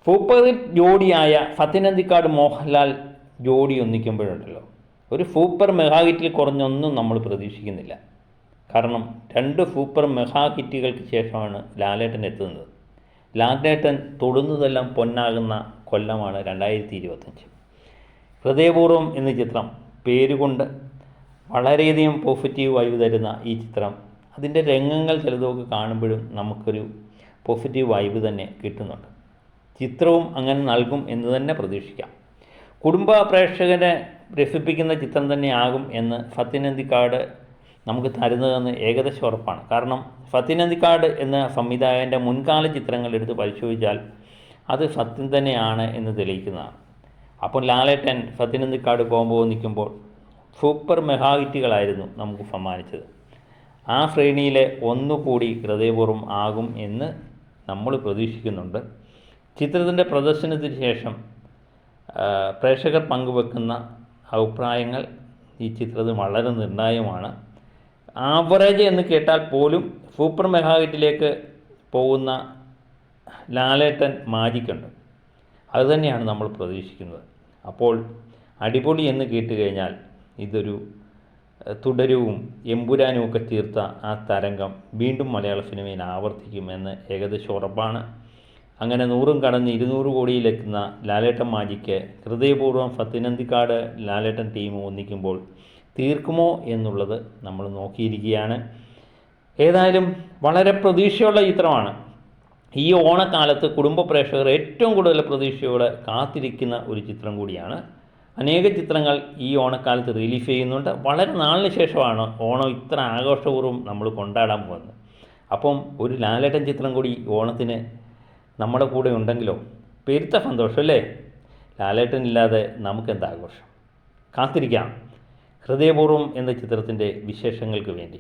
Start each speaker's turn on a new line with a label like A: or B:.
A: Super hit ജോഡിയായ ഫത്തിനന്തിക്കാട് Mohanlal ജോഡി ഒന്നിക്കുമ്പോഴുണ്ടല്ലോ, ഒരു super mega ഹിറ്റിൽ കുറഞ്ഞൊന്നും നമ്മൾ പ്രതീക്ഷിക്കുന്നില്ല. കാരണം 2 സൂപ്പർ മെഗാ ഹിറ്റുകൾക്ക് ശേഷമാണ് ലാലേട്ടൻ എത്തുന്നത്. ലാലേട്ടൻ തൊടുന്നതെല്ലാം പൊന്നാകുന്ന കൊല്ലമാണ് 2025. ഹൃദയപൂർവ്വം എന്ന ചിത്രം പേരുകൊണ്ട് വളരെയധികം പോസിറ്റീവ് വൈബ് തരുന്ന ഈ ചിത്രം, അതിൻ്റെ രംഗങ്ങൾ ചിലതൊക്കെ കാണുമ്പോഴും നമുക്കൊരു പോസിറ്റീവ് വൈബ് തന്നെ കിട്ടുന്നുണ്ട്. ചിത്രവും അങ്ങനെ നൽകും എന്ന് തന്നെ പ്രതീക്ഷിക്കാം. കുടുംബ പ്രേക്ഷകരെ രസിപ്പിക്കുന്ന ചിത്രം തന്നെയാകും എന്ന് ഫത്തിനന്തിക്കാട് നമുക്ക് തരുന്നതെന്ന് ഏകദേശം ഉറപ്പാണ്. കാരണം ഫത്തിനന്തിക്കാട് എന്ന സംവിധായകൻ്റെ മുൻകാല ചിത്രങ്ങൾ എടുത്ത് പരിശോധിച്ചാൽ അത് സത്യം തന്നെയാണ് എന്ന് തെളിയിക്കുന്നതാണ്. അപ്പോൾ ലാലേട്ടൻ ഫത്തിനന്തിക്കാട് കോംബോ നിൽക്കുമ്പോൾ സൂപ്പർ മെഗാ ഹിറ്റുകളായിരുന്നു നമുക്ക് സമ്മാനിച്ചത്. ആ ശ്രേണിയിലെ ഒന്നുകൂടി ഹൃദയപൂർവ്വം ആകും എന്ന് നമ്മൾ പ്രതീക്ഷിക്കുന്നുണ്ട്. ചിത്രത്തിൻ്റെ പ്രദർശനത്തിന് ശേഷം പ്രേക്ഷകർ പങ്കുവെക്കുന്ന അഭിപ്രായങ്ങൾ ഈ ചിത്രത്തിന് വളരെ നിർണായകമാണ്. ആവറേജ് എന്ന് കേട്ടാൽ പോലും സൂപ്പർ മെഗാ ഹിറ്റിലേക്ക് പോകുന്ന ലാലേട്ടൻ മാജിക്കുണ്ട്. അതുതന്നെയാണ് നമ്മൾ പ്രതീക്ഷിക്കുന്നത്. അപ്പോൾ അടിപൊളി എന്ന് കേട്ട് കഴിഞ്ഞാൽ ഇതൊരു തുടരവും എമ്പുരാനും ഒക്കെ തീർത്ത ആ തരംഗം വീണ്ടും മലയാള സിനിമയിൽ ആവർത്തിക്കുമെന്ന് ഏകദേശം ഉറപ്പാണ്. അങ്ങനെ 100 കടന്ന് 200 കോടിയിലെത്തുന്ന ലാലേട്ടൻ മാജിക്ക് ഹൃദയപൂർവ്വം ഫത്തിനന്തിക്കാട് ലാലേട്ടൻ ടീം ഒന്നിക്കുമ്പോൾ തീർക്കുമോ എന്നുള്ളത് നമ്മൾ നോക്കിയിരിക്കുകയാണ്. ഏതായാലും വളരെ പ്രതീക്ഷയുള്ള ചിത്രമാണ്. ഈ ഓണക്കാലത്ത് കുടുംബ പ്രേക്ഷകർ ഏറ്റവും കൂടുതൽ പ്രതീക്ഷയോടെ കാത്തിരിക്കുന്ന ഒരു ചിത്രം കൂടിയാണ്. അനേക ചിത്രങ്ങൾ ഈ ഓണക്കാലത്ത് റിലീസ് ചെയ്യുന്നുണ്ട്. വളരെ നാളിന് ശേഷമാണ് ഓണം ഇത്ര ആഘോഷപൂർവ്വം നമ്മൾ കൊണ്ടാടാൻ പോകുന്നത്. അപ്പം ഒരു ലാലേട്ടൻ ചിത്രം കൂടി ഓണത്തിന് നമ്മുടെ കൂടെ ഉണ്ടെങ്കിലോ പെരുത്ത സന്തോഷം അല്ലേ? ലാലേട്ടൻ ഇല്ലാതെ നമുക്കെന്താഘോഷം? കാത്തിരിക്കാം ഹൃദയപൂർവ്വം എന്ന ചിത്രത്തിൻ്റെ വിശേഷങ്ങൾക്ക് വേണ്ടി.